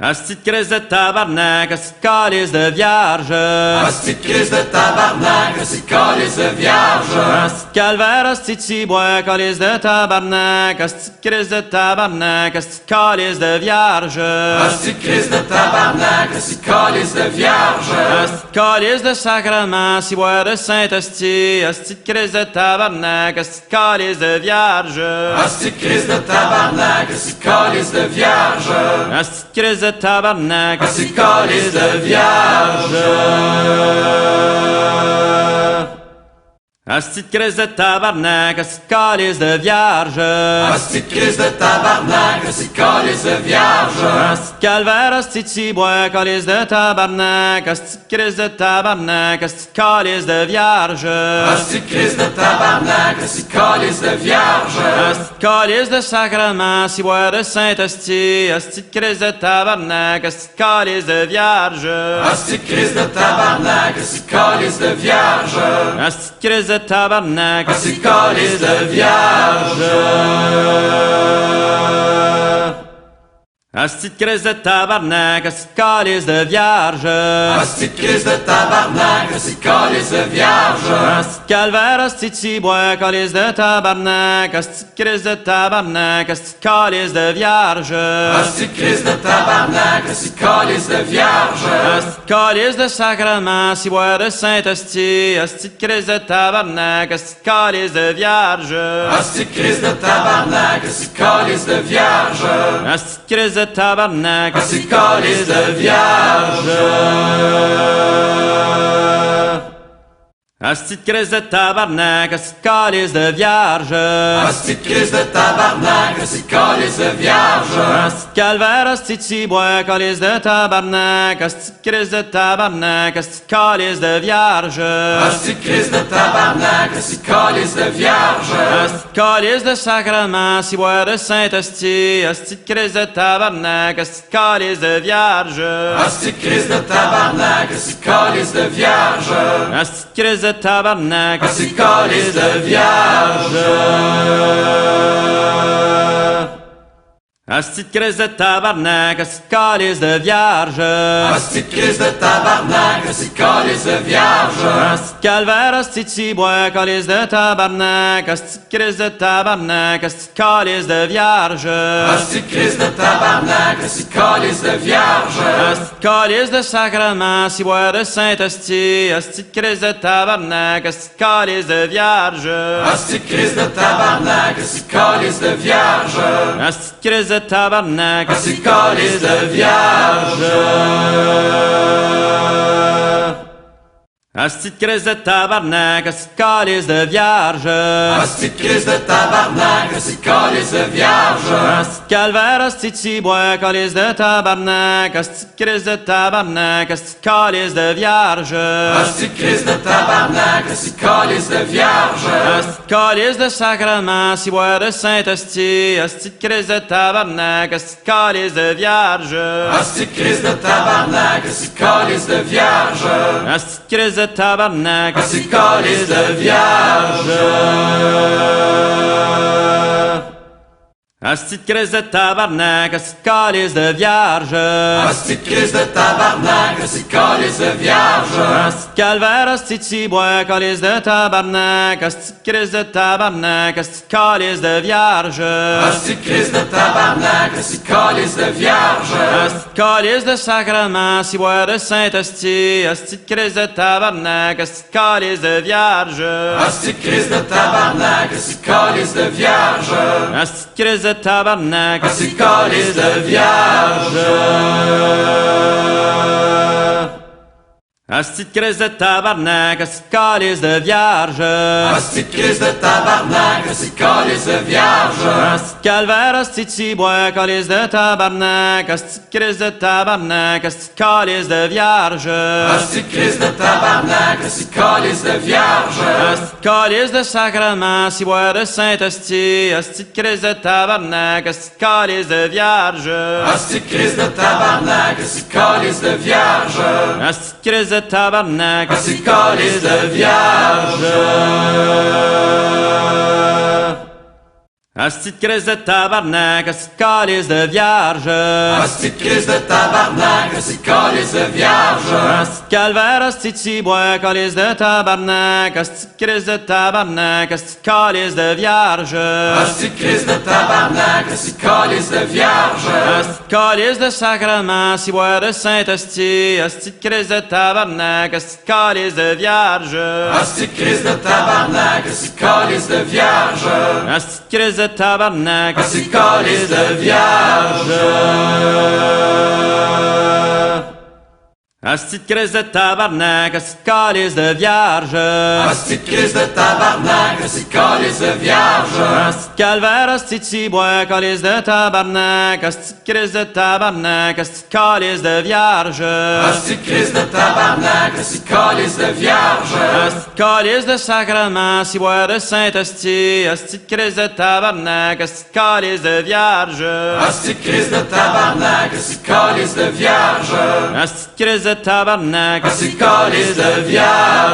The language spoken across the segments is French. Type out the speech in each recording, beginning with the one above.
Asti de crise de tabarnak, asti de calice de vierge. Asti de crise de tabarnak, asti de calice de vierge. Asti de calvaire, asti de cibois, calice de tabarnak, asti de crise de tabarnak, asti de calice de vierge. Asti de crise de tabarnak, asti de calice de vierge. Asti de calice de sacrement, cibois de Saint-Asti, asti de crise de tabarnak, asti de calice de vierge. Asti de crise de tabarnak, asti de calice de vierge. Asti de crise de tabarnak, asti de calice de vierge. Asti de crise de tabarnak, asti de calice de vierge. Asti de crise de tabarnak, asti de calice de vierge. Asti de calvaire, asti de cibois, calice de tabarnak, asti de crise de tabarnak, asti de calice de vierge. Asti de crise de tabarnak, asti de calice de vierge. Asti de calice de sacrement, cibois de Saint-Asti, asti de crise de tabarnak, asti de calice de vierge. Asti de crise de tabarnak, asti de calice de vierge. Asti de crise de tabarnak, asti de calice de vierge. Asti de crise de tabarnak, asti de calice de vierge. Asti de crise de tabarnak, asti de calice de vierge. Asti de calvaire, asti de cibois, calice de tabarnak, asti de crise de tabarnak, asti de calice de vierge. Asti de crise de tabarnak, asti de calice de vierge. Asti de calice de sacrement, cibois de Saint-Asti, asti de crise de tabarnak, asti de calice de vierge. Asti de crise de tabarnak, asti de calice de vierge. Asti de crise de tabarnak, asti de calice de vierge. Asti de crise de tabarnak, asti de calice de vierge. Asti de crise de tabarnak, asti de calice de vierge. Asti de calvaire, asti de cibois, calice de tabarnak, asti de crise de tabarnak, asti de calice de vierge. Asti de crise de tabarnak, asti de calice de vierge. Asti de calice de sacrement, cibois de Saint-Asti, asti de crise de tabarnak, asti de calice de vierge. Asti de crise de tabarnak, asti de calice de vierge. Asti de crise de tabarnak, asti de calice de vierge. Asti de crise de tabarnak, asti de calice de vierge. Asti de crise de tabarnak, asti de calice de vierge. Asti de calvaire, asti de cibois, calice de tabarnak, asti de crise de tabarnak, asti de calice de vierge. Asti de crise de tabarnak, asti de calice de vierge. Asti de calice de sacrement, cibois de Saint-Asti, asti de crise de tabarnak, asti de calice de vierge. Asti de crise de tabarnak, asti de calice de vierge. Asti de crise de tabarnak, asti de calice de vierge. Asti de crise de tabarnak, asti de calice de vierge. Asti de crise de tabarnak, asti de calice de vierge. Asti de calvaire, asti de cibois, calice de tabarnak, asti de crise de tabarnak, asti de calice de vierge. Asti de crise de tabarnak, asti de calice de vierge. Asti de calice de sacrement, cibois de Saint-Asti, asti de crise de tabarnak, asti de calice de vierge. Asti de crise de tabarnak, asti de calice de vierge. Asti de crise de tabarnak, asti de calice de vierge. Asti de crise de tabarnak, asti de calice de vierge. Asti de crise de tabarnak, asti de calice de vierge. Asti de calvaire, asti de cibois, calice de tabarnak, asti de crise de tabarnak, asti de calice de vierge. Asti de crise de tabarnak, asti de calice de vierge. Asti de calice de sacrement, cibois de Saint-Asti, asti de crise de tabarnak, asti de calice de vierge. Asti de crise de tabarnak, asti de calice de vierge. Asti de crise de tabarnak, asti de calice de vierge. Asti de crise de tabarnak, asti de calice de vierge. Asti de crise de tabarnak, asti de calice de vierge. Asti de calvaire, asti de cibois, calice de tabarnak, asti de crise de tabarnak, asti de calice de vierge. Asti de crise de tabarnak, asti de calice de vierge. Asti de calice de sacrement, cibois de Saint-Asti, asti de crise de tabarnak, asti de calice de vierge. Asti de crise de tabarnak, asti de calice de vierge. Asti de crise de tabarnak, asti de calice de vierge. Asti de crise de tabarnak, asti de calice de vierge. Asti de crise de tabarnak, asti de calice de vierge. Asti de calvaire, asti de cibois, calice de tabarnak, asti de crise de tabarnak, asti de calice de vierge. Asti de crise de tabarnak, asti de calice de vierge. Asti de calice de sacrement, cibois de Saint-Asti, asti de crise de tabarnak, asti de calice de vierge. Asti de crise de tabarnak, asti de calice de vierge. Asti de crise de tabarnak, asti de calice de vierge. Asti de crise de tabarnak, asti de calice de vierge. Asti de crise de tabarnak, asti de calice de vierge. Asti de calvaire, asti de cibois, calice de tabarnak, asti de crise de tabarnak, asti de calice de vierge. Asti de crise de tabarnak, asti de calice de vierge. Asti de calice de sacrement, cibois de Saint-Asti, asti de crise de tabarnak, asti de calice de vierge. Asti de crise de tabarnak, asti de calice de vierge. Asti de crise de tabarnak, asti de calice de vierge.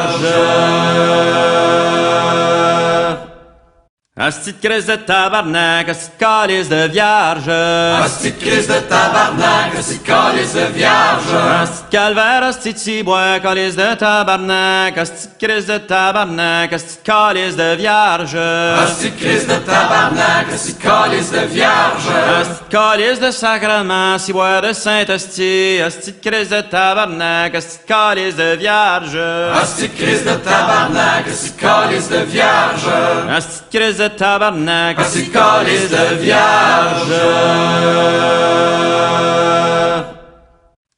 Asti de crise de tabarnak, asti de calice de vierge. Asti de crise de tabarnak, asti de calice de vierge. Asti de calvaire, asti de cibois, calice de tabarnak, asti de crise de tabarnak, asti de calice de vierge. Asti de crise de tabarnak, asti de calice de vierge. Asti de calice de sacrement, cibois de Saint-Asti, asti de crise de tabarnak, asti de calice de vierge. Asti de crise de tabarnak, asti de calice de vierge. Asti de crise de tabarnak, asti de calice de vierge.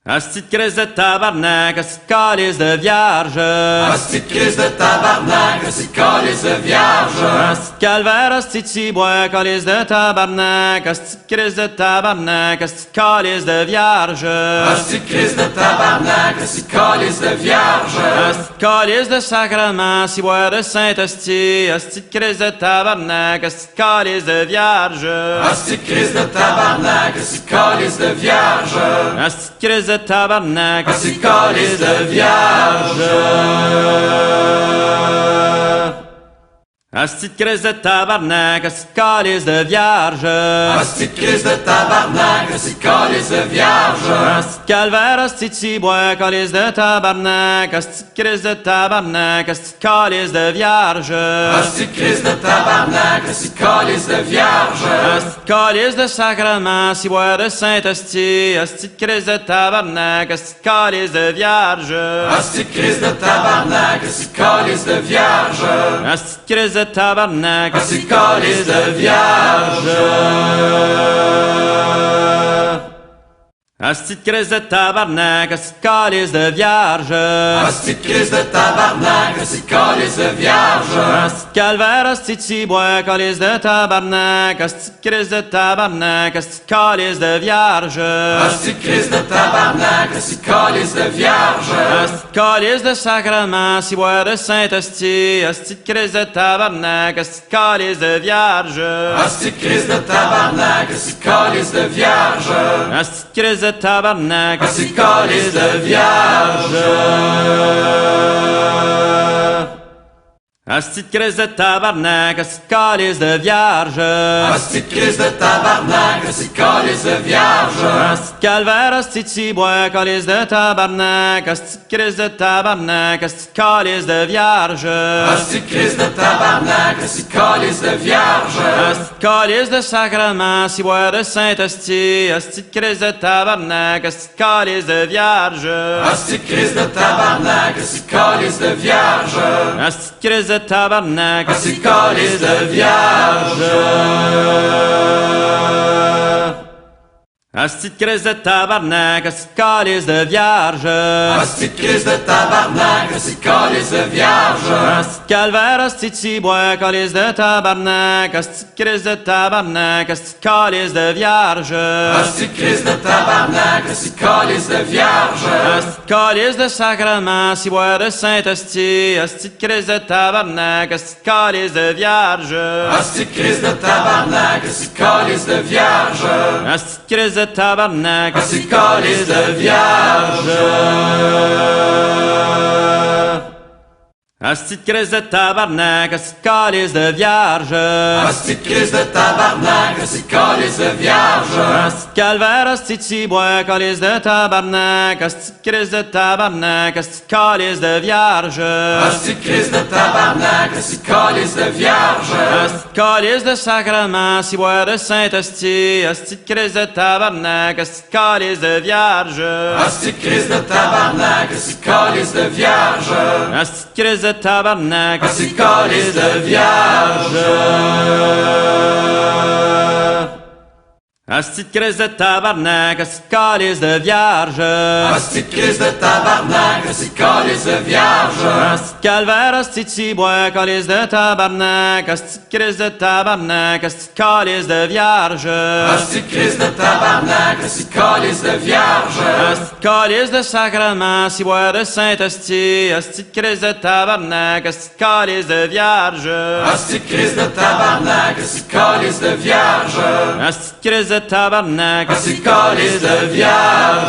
Asti de crise de tabarnak, asti de calice de vierge. Asti de crise de tabarnak, asti de calice de vierge. Asti de calvaire, asti de cibois, calice de tabarnak, asti de crise de tabarnak, asti de calice de vierge. Asti de crise de tabarnak, asti de calice de vierge. Asti de calice de sacrement, cibois de Saint-Asti, asti de crise de tabarnak, asti de calice de vierge. Asti de crise de tabarnak, asti de calice de vierge. Asti de crise de tabarnak, asti de calice de vierge. Asti de crise de tabarnak, asti de calice de vierge. Asti de crise de tabarnak, asti de calice de vierge. Asti de calvaire, asti de cibois, calice de tabarnak, asti de crise de tabarnak, asti de calice de vierge. Asti de crise de tabarnak, asti de calice de vierge. Asti de calice de sacrement, cibois de Saint-Asti, asti de crise de tabarnak, asti de calice de vierge. Asti de crise de tabarnak, asti de calice de vierge. Asti de crise de tabarnak, asti de calice de vierge. Asti de crise de tabarnak, asti de calice de vierge. Asti de crise de tabarnak, asti de calice de vierge. Asti de calvaire, asti de cibois, calice de tabarnak, asti de crise de tabarnak, asti de calice de vierge. Asti de crise de tabarnak, asti de calice de vierge. Asti de calice de sacrement, cibois de Saint-Asti, asti de crise de tabarnak, asti de calice de vierge. Asti de crise de tabarnak, asti de calice de vierge. Asti de crise de tabarnak, asti de calice de vierge. Asti de crise de tabarnak, asti de calice de vierge. Asti de crise de tabarnak, asti de calice de vierge. Asti de calvaire, asti de cibois, calice de tabarnak, asti de crise de tabarnak, asti de calice de vierge. Asti de crise de tabarnak, asti de calice de vierge. Asti de calice de sacrement, cibois de Saint-Asti, asti de crise de tabarnak, asti de calice de vierge. Asti de crise de tabarnak, asti de calice de vierge. Asti de crise de tabarnak, asti de calice de vierge. Asti de crise de tabarnak, asti de calice de vierge. Asti de crise de tabarnak, asti de calice de vierge. Asti de calvaire, asti de cibois, calice de tabarnak, asti de crise de tabarnak, asti de calice de vierge. Asti de crise de tabarnak, asti de calice de vierge. Asti de calice de sacrement, cibois de Saint-Asti, asti de crise de tabarnak, asti de calice de vierge. Asti de crise de tabarnak, asti de calice de vierge. Asti de crise de tabarnak, asti de calice de vierge. Asti de crise de tabarnak, asti de calice de vierge. Asti de crise de tabarnak, asti de calice de vierge. Asti de calvaire, asti de cibois, calice de tabarnak, asti de crise de tabarnak, asti de calice de vierge. Asti de crise de tabarnak, asti de calice de vierge. Asti de calice de sacrement, cibois de Saint-Asti, asti de crise de tabarnak, asti de calice de vierge. Asti de crise de tabarnak, asti de calice de vierge. Asti de crise de tabarnak, asti de calice de vierge. Asti de crise de tabarnak, asti de calice de vierge. Asti de crise de tabarnak, asti de calice de vierge. Asti de calvaire, asti de cibois, calice de tabarnak, asti de crise de tabarnak, asti de calice de vierge. Asti de crise de tabarnak, asti de calice de vierge. Asti de calice de sacrement, cibois de Saint-Asti, asti de crise de tabarnak, asti de calice de vierge. Asti de crise de tabarnak, asti de calice de vierge. Asti de crise de tabarnak, asti de calice de vierge.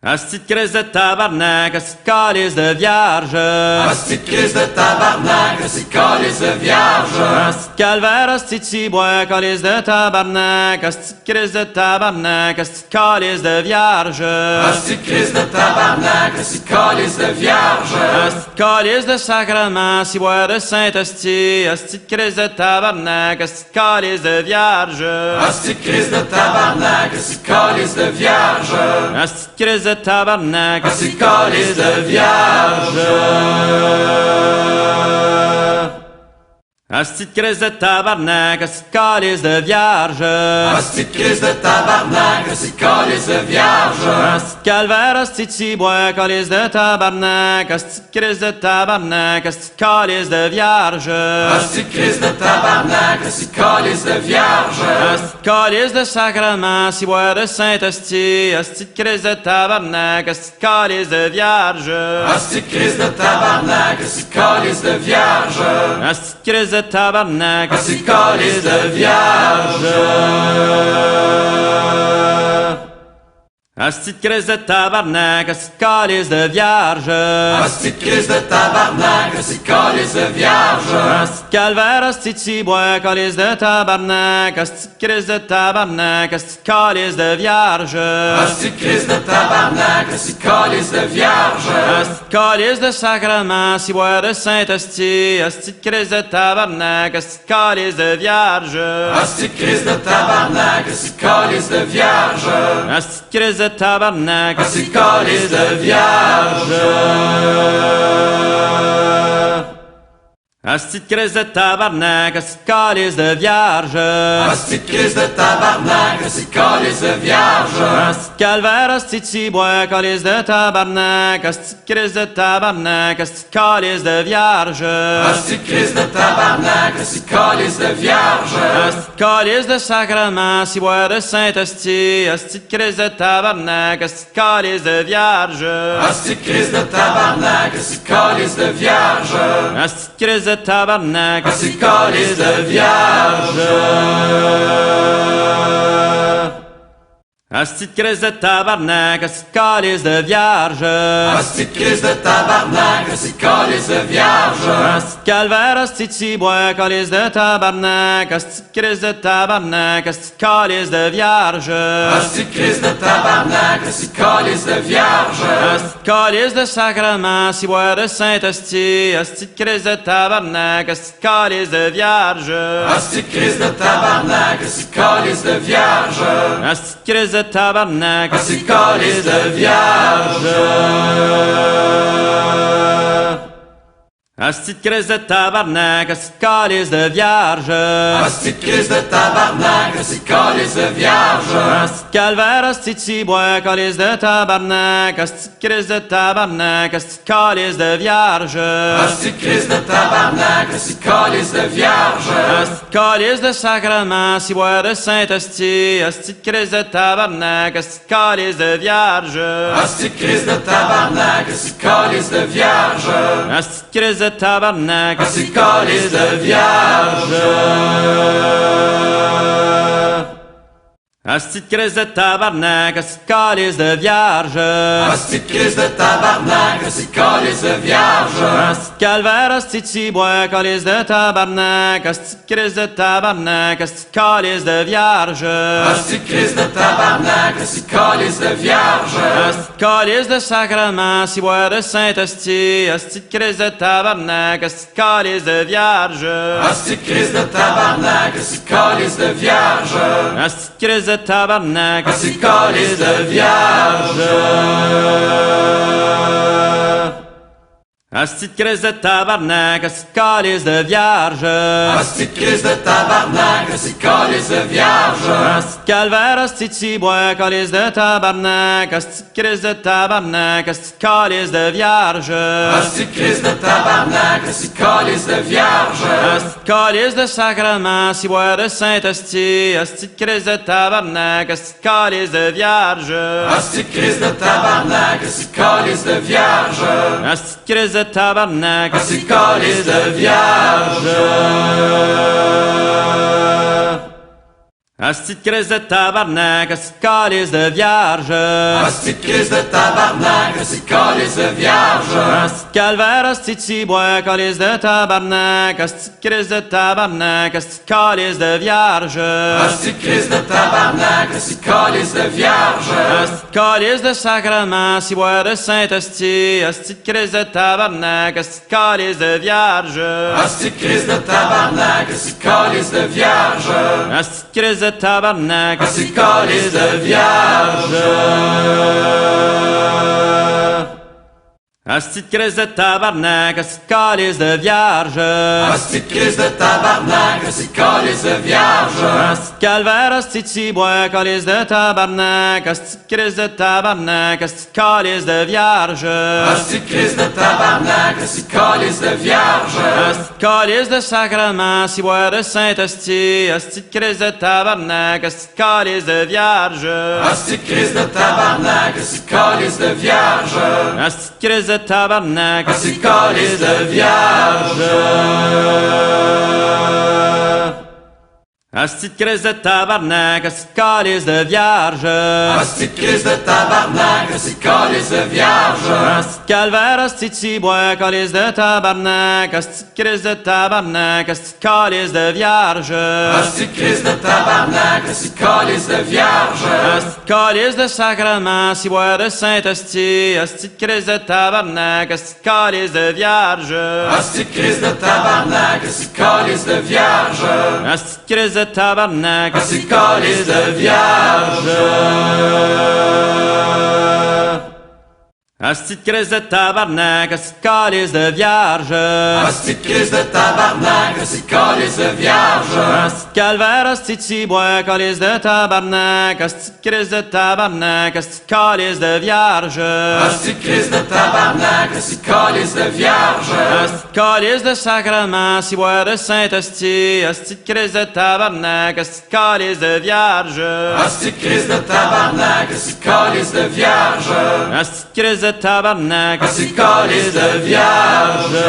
Asti de crise de tabarnak, asti de calice de vierge. Asti de crise de tabarnak, asti de calice de vierge. Asti de calvaire, asti de cibois, calice de tabarnak, asti de crise de tabarnak, asti de calice de vierge. Asti de crise de tabarnak, asti de calice de vierge. Asti de calice de sacrement, cibois de Saint-Asti, asti de crise de tabarnak, asti de calice de vierge. Asti de crise de tabarnak, asti de calice de vierge. Asti de crise de tabarnak, asti de calice de vierge. Asti de crise de tabarnak, asti de calice de vierge. Asti de crise de tabarnak, asti de calice de vierge. Asti de calvaire, asti de cibois, calice de tabarnak, asti de crise de tabarnak, asti de calice de vierge. Asti de crise de tabarnak, asti de calice de vierge. Asti de calice de sacrement, cibois de Saint-Asti, asti de crise de tabarnak, asti de calice de vierge. Asti de crise de tabarnak, asti de calice de vierge. Asti de crise de tabarnak, asti de calice de vierge. Asti de crise de tabarnak, asti de calice de vierge. Asti de crise de tabarnak, asti de calice de vierge. Asti de calvaire, asti de cibois, calice de tabarnak, asti de crise de tabarnak, asti de calice de vierge. Asti de crise de tabarnak, asti de calice de vierge. Asti de calice de sacrement, cibois de Saint-Asti, asti de crise de tabarnak, asti de calice de vierge. Asti de crise de tabarnak, asti de calice de vierge. Asti de crise de tabarnak, asti de calice de vierge. Asti de crise de tabarnak, asti de calice de vierge. Asti de crise de tabarnak, asti de calice de vierge. Asti de calvaire, asti de cibois, calice de tabarnak, asti de crise de tabarnak, asti de calice de vierge. Asti de crise de tabarnak, asti de calice de vierge. Asti de calice de sacrement, cibois de Saint-Asti, asti de crise de tabarnak, asti de calice de vierge. Asti de crise de tabarnak, asti de calice de vierge. Asti de crise de tabarnak, asti de calice de vierge. Asti de crise de tabarnak, asti de calice de vierge. Asti de crise de tabarnak, asti de calice de vierge. Asti de calvaire, asti de cibois, calice de tabarnak, asti de crise de tabarnak, asti de calice de vierge. Asti de crise de tabarnak, asti de calice de vierge. Asti de calice de sacrement, cibois de Saint-Asti, asti de crise de tabarnak, asti de calice de vierge. Asti de crise de tabarnak, asti de calice de vierge. Asti de crise de tabarnak, asti de calice de vierge. Asti de crise de tabarnak, asti de calice de vierge. Asti de crise de tabarnak, asti de calice de vierge. Asti de calvaire, asti de cibois, calice de tabarnak, asti de crise de tabarnak, asti de calice de vierge. Asti de crise de tabarnak, asti de calice de vierge. Asti de calice de sacrement, cibois de Saint-Asti, asti de crise de tabarnak, asti de calice de vierge. Asti de crise de tabarnak, asti de calice de vierge. Asti de crise de tabarnak, asti de calice de vierge. Asti de crise de tabarnak, asti de calice de vierge. Asti de crise de tabarnak, asti de calice de vierge. Asti de calvaire, asti de cibois, calice de tabarnak, asti de crise de tabarnak, asti de calice de vierge. Asti de crise de tabarnak, asti de calice de vierge. Asti de calice de sacrement, cibois de Saint-Hostie, asti de crise de tabarnak, asti de calice de vierge. Asti de crise de tabarnak, asti de calice de vierge. Asti de crise de tabarnak, asti de calice de vierge. Asti de crise de tabarnak, asti de calice de vierge. Asti de crise de tabarnak, asti de calice de vierge. Asti de calvaire, asti de cibois, calice de tabarnak, asti de crise de tabarnak, asti de calice de vierge. Asti de crise de tabarnak, asti de calice de vierge. Asti de calice de sacrement, cibois de Saint-Hostie, asti de crise de tabarnak, asti de calice de vierge. Asti de crise de tabarnak, asti de calice de vierge. Asti de crise de tabarnak, asti de calice de vierge. Asti de crise de tabarnak, asti de calice de vierge. Asti de crise de tabarnak, asti de calice de vierge. Asti de calvaire, asti de cibois, calice de tabarnak, asti de crise de tabarnak, asti de calice de vierge. Asti de crise de tabarnak, asti de calice de vierge. Asti de calice de sacrement, cibois de Saint-Hostie, asti de crise de tabarnak, asti de calice de vierge. Asti de crise de tabarnak, asti de calice de vierge. Asti de crise de tabarnak, asti de calice de vierge. Asti de crise de tabarnak, asti de calice de vierge. Asti de crise de tabarnak, asti de calice de vierge. Asti de calvaire, asti de cibois, calice de tabarnak, asti de crise de tabarnak, asti de calice de vierge. Asti de crise de tabarnak, asti de calice de vierge. Asti de calice de sacrement, cibois de Saint-Hostie, asti de crise de tabarnak, asti de calice de vierge. Asti de crise de tabarnak, asti de calice de vierge. Asti de crise de tabarnak, asti de calice de vierge. Asti de crise de tabarnak, asti de calice de vierge. Asti de crise de tabarnak, asti de calice de vierge. Asti de calvaire, asti de cibois, calice de tabarnak, asti de crise de tabarnak, asti de calice de vierge. Asti de crise de tabarnak, asti de calice de vierge. Asti de calice de sacrement, cibois de Saint-Hostie, asti de crise de tabarnak, asti de calice de vierge. Asti de crise de tabarnak, asti de calice de vierge. Asti de crise de tabarnak, asti de calice de vierge. Asti de crise de tabarnak, asti de calice de vierge. Asti de crise de tabarnak, asti de calice de vierge. Asti de calvaire, asti de cibois, calice de tabarnak, asti de crise de tabarnak, asti de calice de vierge. Asti de crise de tabarnak, asti de calice de vierge. Asti de calice de sacrement, cibois de Saint-Hostie, asti de crise de tabarnak, asti de calice de vierge. Asti de crise de tabarnak, asti de calice de vierge. Asti de crise de tabarnak, asti de calice de vierge.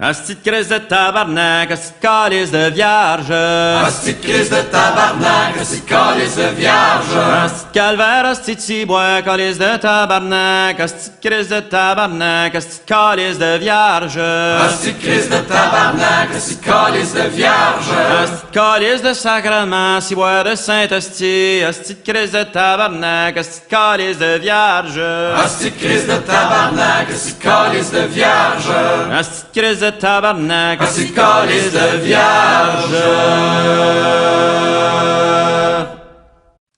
Asti de crise de tabarnak, asti de calice de vierge. Asti de crise de tabarnak, asti de calice de vierge. Asti de calvaire, asti de cibois, calice de tabarnak, asti de crise de tabarnak, asti de calice de vierge. Asti de crise de tabarnak, asti de calice de vierge. Asti de calice de sacrement, cibois de Saint-Hostie, asti de crise de tabarnak, asti de calice de vierge. Asti de crise de tabarnak, asti de calice de vierge. Asti de crise de tabarnak, asti de calice de vierge.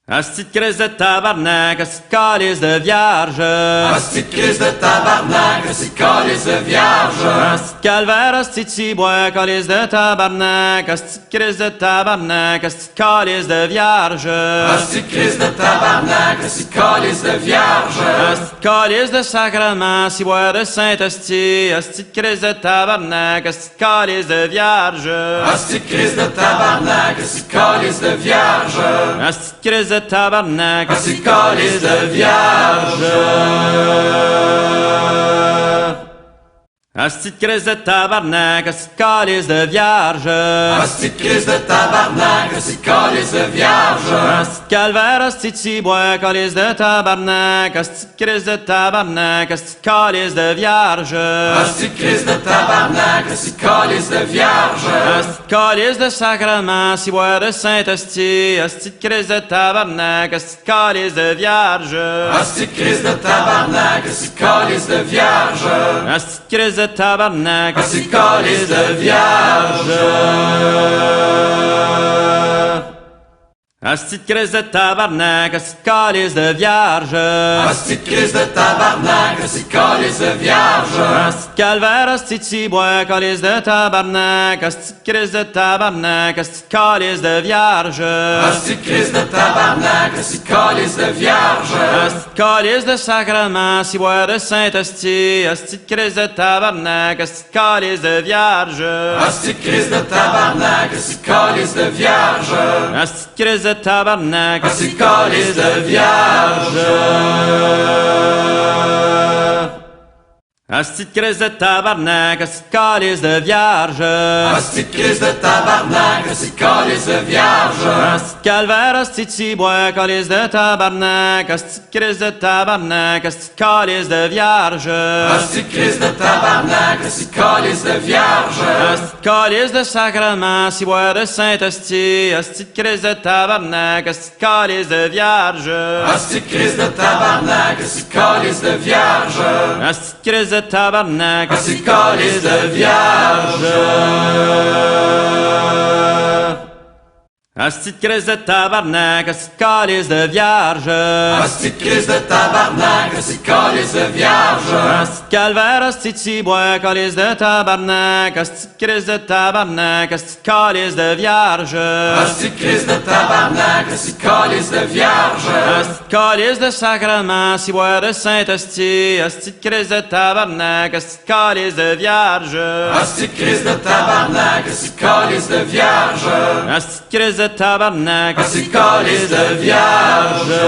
Asti de crise de tabarnak, asti de calice de vierge. Asti de crise de tabarnak, asti de calice de vierge. Asti de calvaire, asti de cibois, calice de tabarnak, asti de crise de tabarnak, asti de calice de vierge. Asti de crise de tabarnak, asti de calice de vierge. Asti de calice de sacrement, cibois de Saint-Hostie, asti de crise de tabarnak, asti de calice de vierge. Asti de crise de tabarnak, asti de calice de vierge. Asti de crise de tabarnak, asti de calice de vierge. Asti de crise de tabarnak, asti de calice de vierge. Asti de crise de tabarnak, asti de calice de vierge. Asti de calvaire, asti de cibois, calice de tabarnak, asti de crise de tabarnak, asti de calice de vierge. Asti de crise de tabarnak, asti de calice de vierge. Asti de calice de sacrement, cibois de Saint-Asti, asti de crise de tabarnak, asti de calice de vierge. Asti de crise de tabarnak, asti de calice de vierge. Asti de crise de tabarnak, Asti de calice de vierge. Asti de crise de tabarnak, asti de calice de vierge. Asti de crise de tabarnak, asti de calice de vierge. Asti de calvaire, asti de cibois, calice de tabarnak, asti de crise de tabarnak, asti de calice de vierge. Asti de crise de tabarnak, asti de calice de vierge. Asti de calice de sacrement, cibois de Saint-Asti, asti de crise de tabarnak, asti de calice de vierge. Asti de crise de tabarnak, asti de calice de vierge. Asti de crise de tabarnak, Asti de calice de vierge. Asti de crise de tabarnak, asti de calice de vierge. Asti de crise de tabarnak, asti de calice de vierge. Asti de calvaire, asti de cibois, calice de tabarnak, asti de crise de tabarnak, asti de calice de vierge. Asti de crise de tabarnak, asti de calice de vierge. Asti de calice de sacrement, cibois de Saint-Asti, asti de crise de tabarnak, asti de calice de vierge. Asti de crise de tabarnak, asti de calice de vierge. Asti de crise de tabarnak, Asti de calice de vierge. Asti de crise de tabarnak, asti de calice de vierge. Asti de crise de tabarnak, asti de calice de vierge. Asti de calvaire, asti de cibois, calice de tabarnak, asti de crise de tabarnak, asti de calice de vierge. Asti de crise de tabarnak, asti de calice de vierge. Asti de calice de sacrement, cibois de Saint-Asti, asti de crise de tabarnak, asti de calice de vierge. Asti de crise de tabarnak, asti de calice de vierge. Asti de crise de tabarnak, Asti de calice de vierge.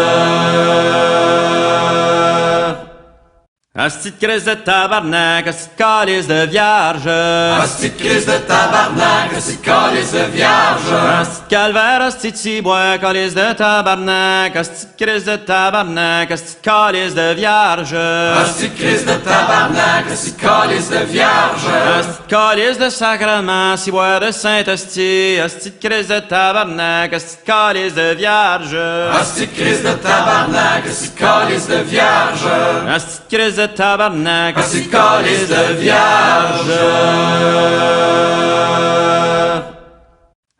Asti de crise de tabarnak, asti de calice de vierge. Asti de crise de tabarnak, asti de calice de vierge. Asti de calvaire, asti de cibois, calice de tabarnak, asti de crise de tabarnak, asti de calice de vierge. Asti de crise de tabarnak, asti de calice de vierge. Asti de calice de sacrement, cibois de Saint-Asti, asti de crise de tabarnak, asti de calice de vierge. Asti de crise de tabarnak, asti de calice de vierge. Asti de crise de tabarnak, Asti de calice de vierge.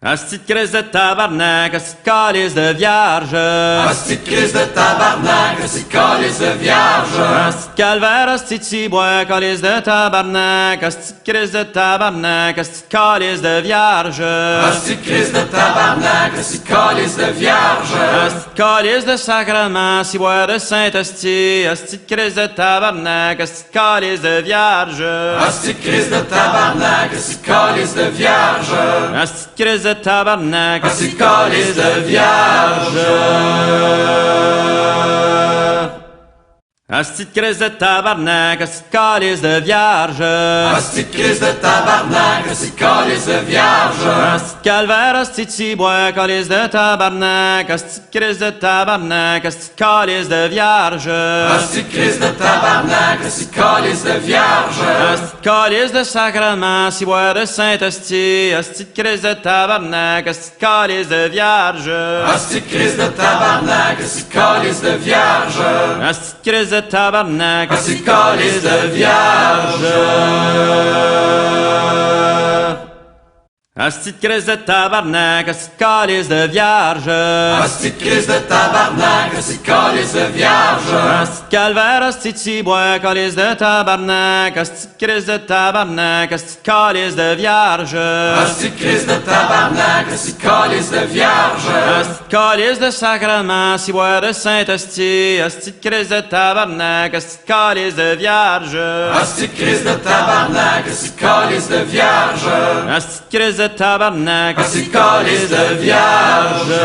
Asti de crise de tabarnak, asti de calice de vierge. Asti de crise de tabarnak, asti de calice de vierge. Asti de calvaire, asti de cibois, calice de tabarnak, asti de crise de tabarnak, asti de calice de vierge. Asti de crise de tabarnak, asti de calice de vierge. Asti de calice de sacrement, cibois de Saint-Asti, asti de crise de tabarnak, asti de calice de vierge. Asti de crise de tabarnak, asti de calice de vierge. Asti de crise de tabarnak, Asti de calice de vierge. Asti de crise de tabarnak, asti de calice de vierge. Asti de crise de tabarnak, asti de calice de vierge. Asti de calvaire, asti de cibois, calice de tabarnak, asti de crise de tabarnak, asti de calice de vierge. Asti de crise de tabarnak, asti de calice de vierge. Asti de calice de sacrement, cibois de Saint-Asti, asti de crise de tabarnak, asti de calice de vierge. Asti de crise de tabarnak, asti de calice de vierge. Asti de crise de tabarnak, Asti de calice de vierge. Asti de crise de tabarnak, asti de calice de vierge. Asti de crise de tabarnak, asti de calice de vierge. Asti de calvaire, asti de cibois, calice de tabarnak, asti de crise de tabarnak, asti de calice de vierge. Asti de crise de tabarnak, asti de calice de vierge. Asti de calice de sacrement, cibois de Saint-Asti, asti de crise de tabarnak, asti de calice de vierge. Asti de crise de tabarnak, asti de calice de vierge. Asti de crise de tabarnak, Asti de calice de vierge.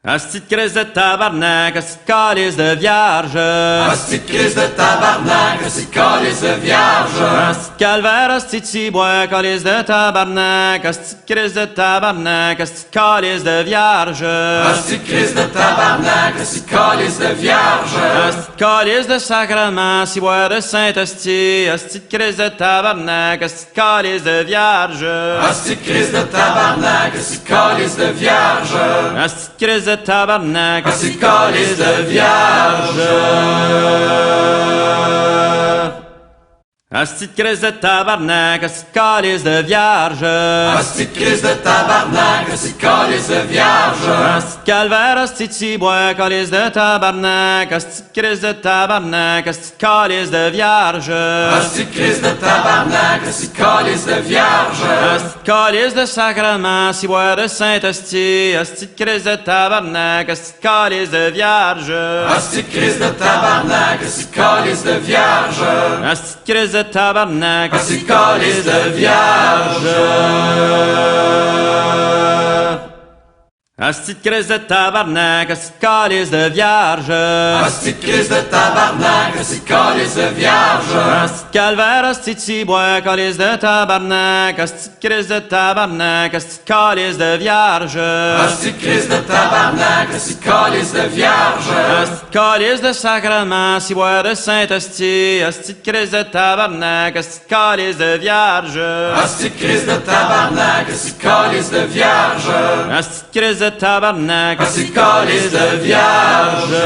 Asti de crise de tabarnak, asti de calice de vierge. Asti de crise de tabarnak, asti de calice de vierge. Asti de calvaire, asti de cibois, calice de tabarnak, asti de crise de tabarnak, asti de calice de vierge. Asti de crise de tabarnak, asti de calice de vierge. Asti de calice de sacrement, cibois de Saint-Asti, asti de crise de tabarnak, asti de calice de vierge. Asti de crise de tabarnak, asti de calice de vierge. Asti de crise de tabarnak, Asti de calice de vierge. Asti de crise de tabarnak, asti de calice de vierge. Asti de crise de tabarnak, asti de calice de vierge. Asti de calvaire, asti de cibois, calice de tabarnak, asti de crise de tabarnak, asti de calice de vierge. Asti de crise de tabarnak, asti de calice de vierge. Asti de calice de sacrement, cibois de Saint-Asti, asti de crise de tabarnak, asti de calice de vierge. Asti de crise de tabarnak, asti de calice de vierge. Asti de crise de tabarnak, Asti de calice de vierge. Asti de crise de tabarnak, asti de calice de vierge. Asti de crise de tabarnak, asti de calice de vierge. Asti de calvaire, asti de cibois, calice de tabarnak, asti de crise de tabarnak, asti de calice de vierge. Asti de crise de tabarnak, asti de calice de vierge. Asti de calice de sacrement, cibois de Saint-Asti, asti de crise de tabarnak, asti de calice de vierge. Asti de crise de tabarnak, asti de calice de vierge. Asti de crise de tabarnak, Asti de calice de vierge.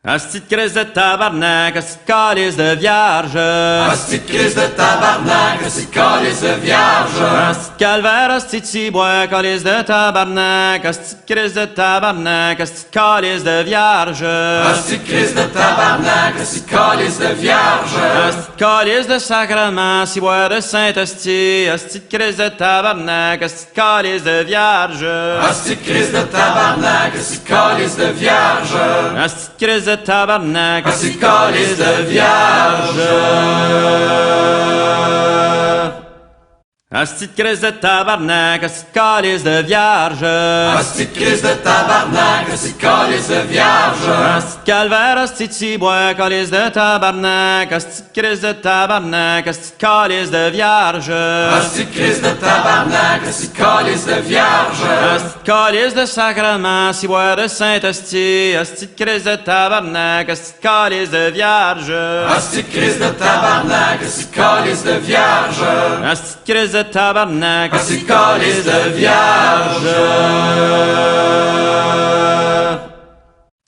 Asti de crise de tabarnak, asti de calice de vierge. Asti de crise de tabarnak, asti de calice de vierge. Asti de calvaire, asti de cibois, calice de tabarnak, asti de crise de tabarnak, asti de calice de vierge. Asti de crise de tabarnak, asti de calice de vierge. Asti de calice de sacrement, cibois de Saint-Asti, asti de crise de tabarnak, asti de calice de vierge. Asti de crise de tabarnak, asti de calice de vierge. Asti de crise de tabarnak, Asti de calice de vierge. Asti de crise de tabarnak, asti de calice de vierge. Asti de crise de tabarnak, asti de calice de vierge. Asti de calvaire, asti de cibois, calice de tabarnak, asti de crise de tabarnak, asti de calice de vierge. Asti de crise de tabarnak, asti de calice de vierge. Asti de calice de sacrement, cibois de Saint-Asti, asti de crise de tabarnak, asti de calice de vierge. Asti de crise de tabarnak, asti de calice de vierge. Asti de crise de tabarnak, Asti de calice de vierge.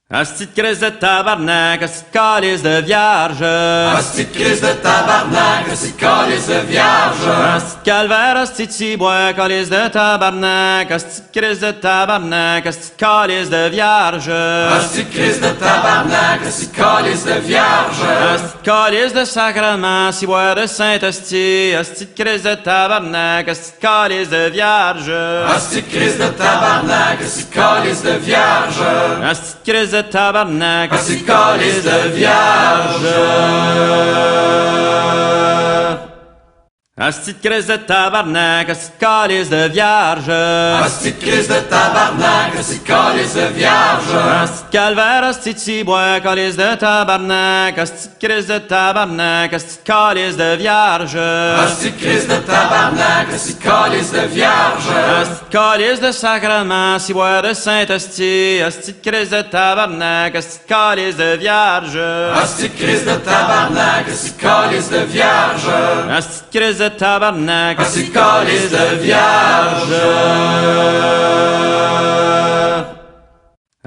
Asti de crise de tabarnak, asti de calice de vierge. Asti de crise de tabarnak, asti de calice de vierge. Asti de calvaire, asti de cibois, calice de tabarnak, asti de crise de tabarnak, asti de calice de vierge. Asti de crise de tabarnak, asti de calice de vierge. Asti de calice de sacrement, cibois de Saint-Asti, asti de crise de tabarnak, asti de calice de vierge. Asti de crise de tabarnak, asti de calice de vierge. Asti de crise de tabarnak, Asti de calice de vierge. Asti de crise de tabarnak, asti de calice de vierge. Asti de crise de tabarnak, asti de calice de vierge. Asti de calvaire, asti de cibois, calice de tabarnak, asti de crise de tabarnak, asti de calice de vierge. Asti de crise de tabarnak, asti de calice de vierge. Asti de calice de sacrement, cibois de Saint-Asti, asti de crise de tabarnak, asti de calice de vierge. Asti de crise de tabarnak, asti de calice de vierge. Asti de crise de tabarnak, Asti de calice de vierge.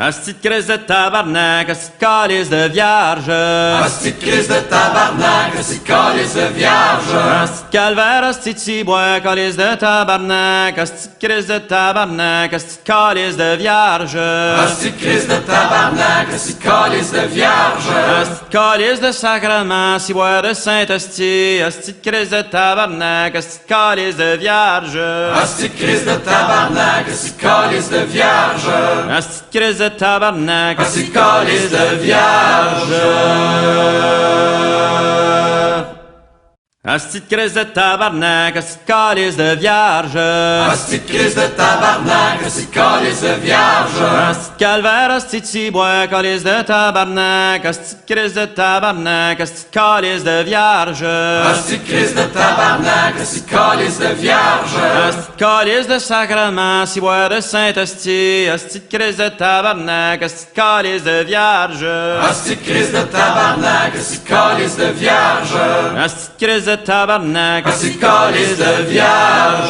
Asti de crise de tabarnak, asti de calice de vierge. Asti de crise de tabarnak, asti de calice de vierge. Asti de calvaire, asti de cibois, calice de tabarnak, asti de crise de tabarnak, asti de calice de vierge. Asti de crise de tabarnak, asti de calice de vierge. Asti de calice de sacrement, cibois de Saint-Asti, asti de crise de tabarnak, asti de calice de vierge. Asti de crise de tabarnak, asti de calice de vierge. Asti de crise de tabarnak, Asti de calice de vierge. Asti de crise de tabarnak, asti de calice de vierge. Asti de crise de tabarnak, asti de calice de vierge. Asti de calvaire, asti de cibois, calice de tabarnak, asti de crise de tabarnak, asti de calice de vierge. Asti de crise de tabarnak, asti de calice de vierge. Asti de calice de sacrement, cibois de Saint-Asti, asti de crise de tabarnak, asti de calice de vierge. Asti de crise de tabarnak, asti de calice de vierge. Asti de crise de tabarnak, Asti de calice de vierge.